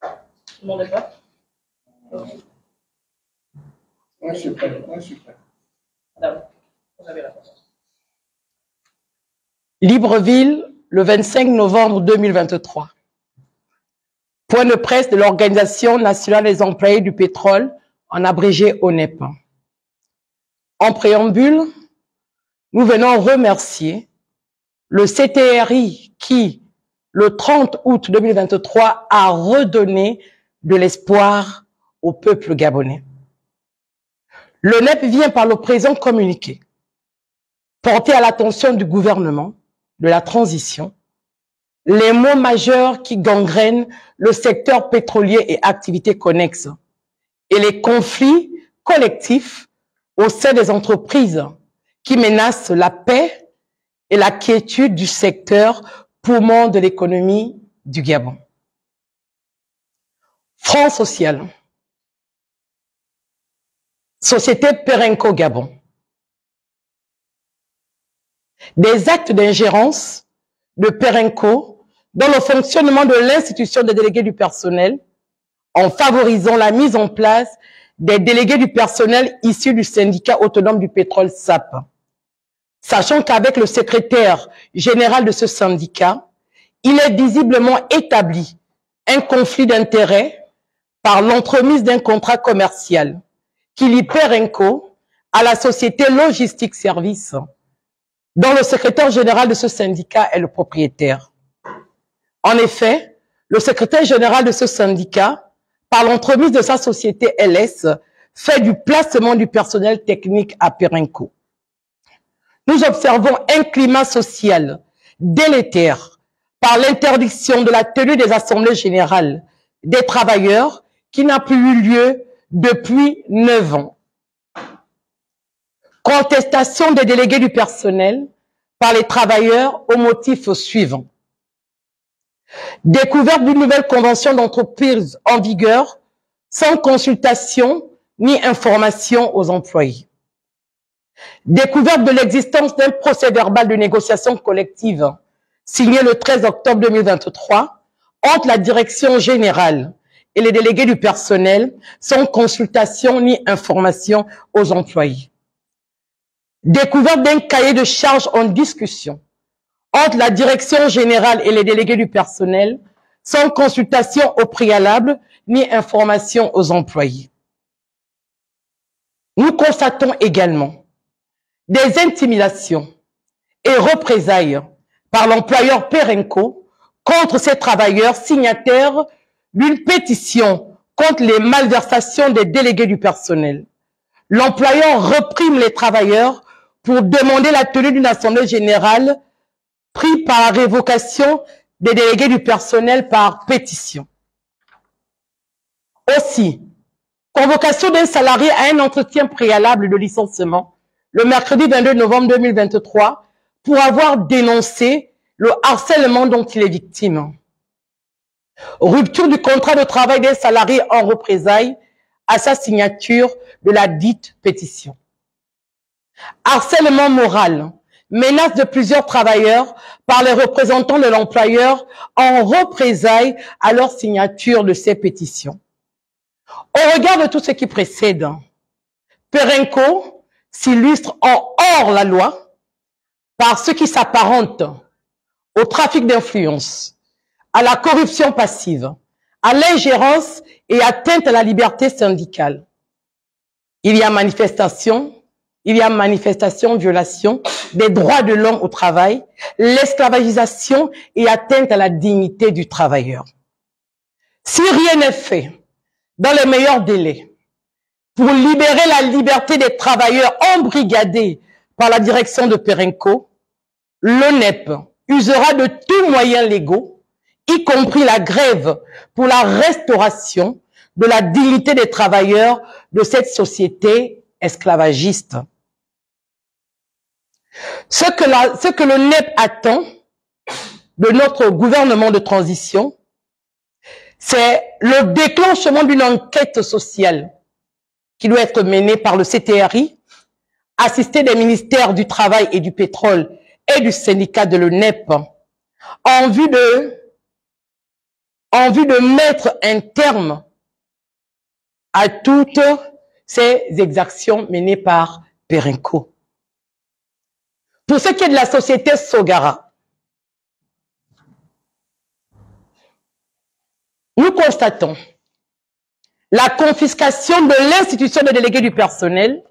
Tout le monde est prêt? Moi, je suis prêt. Moi, je suis prêt. Madame, vous avez la parole. Libreville, le 25 novembre 2023. Point de presse de l'Organisation nationale des employés du pétrole, en abrégé ONEP. En préambule, nous venons remercier le CTRI qui, le 30 août 2023, a redonné de l'espoir au peuple gabonais. L'ONEP vient par le présent communiqué porter à l'attention du gouvernement de la transition les maux majeurs qui gangrènent le secteur pétrolier et activités connexes et les conflits collectifs au sein des entreprises qui menacent la paix et la quiétude du secteur poumon de l'économie du Gabon. Front social. Société Perenco Gabon. Des actes d'ingérence de Perenco dans le fonctionnement de l'institution des délégués du personnel en favorisant la mise en place des délégués du personnel issus du syndicat autonome du pétrole SAP. Sachant qu'avec le secrétaire général de ce syndicat, il est visiblement établi un conflit d'intérêts par l'entremise d'un contrat commercial qui lie Perenco à la société Logistique Service, dont le secrétaire général de ce syndicat est le propriétaire. En effet, le secrétaire général de ce syndicat, par l'entremise de sa société LS, fait du placement du personnel technique à Perenco. Nous observons un climat social délétère par l'interdiction de la tenue des assemblées générales des travailleurs qui n'a plus eu lieu depuis 9 ans. Contestation des délégués du personnel par les travailleurs au motif suivant. Découverte d'une nouvelle convention d'entreprise en vigueur sans consultation ni information aux employés. Découverte de l'existence d'un procès-verbal de négociation collective signé le 13 octobre 2023 entre la direction générale et les délégués du personnel sans consultation ni information aux employés. Découverte d'un cahier de charges en discussion entre la direction générale et les délégués du personnel sans consultation au préalable ni information aux employés. Nous constatons également des intimidations et représailles par l'employeur Perenco contre ses travailleurs signataires d'une pétition contre les malversations des délégués du personnel. L'employeur reprime les travailleurs pour demander la tenue d'une assemblée générale prise par la révocation des délégués du personnel par pétition. Aussi, convocation d'un salarié à un entretien préalable de licenciement le mercredi 22 novembre 2023 pour avoir dénoncé le harcèlement dont il est victime. Rupture du contrat de travail d'un salarié en représailles à sa signature de la dite pétition. Harcèlement moral, menace de plusieurs travailleurs par les représentants de l'employeur en représailles à leur signature de ces pétitions. Au regard de tout ce qui précède, Perenco s'illustre en hors la loi par ce qui s'apparente au trafic d'influence, à la corruption passive, à l'ingérence et atteinte à la liberté syndicale. Il y a manifestation, violation des droits de l'homme au travail, l'esclavagisation et atteinte à la dignité du travailleur. Si rien n'est fait dans les meilleurs délais pour libérer la liberté des travailleurs embrigadés par la direction de Perenco, l'ONEP usera de tous moyens légaux, y compris la grève pour la restauration de la dignité des travailleurs de cette société esclavagiste. Ce que l'ONEP attend de notre gouvernement de transition, c'est le déclenchement d'une enquête sociale qui doit être menée par le CTRI, assisté des ministères du Travail et du Pétrole et du syndicat de l'ONEP, en vue de en vue de mettre un terme à toutes ces exactions menées par Perenco. Pour ce qui est de la société Sogara, nous constatons la confiscation de l'institution de délégué du personnel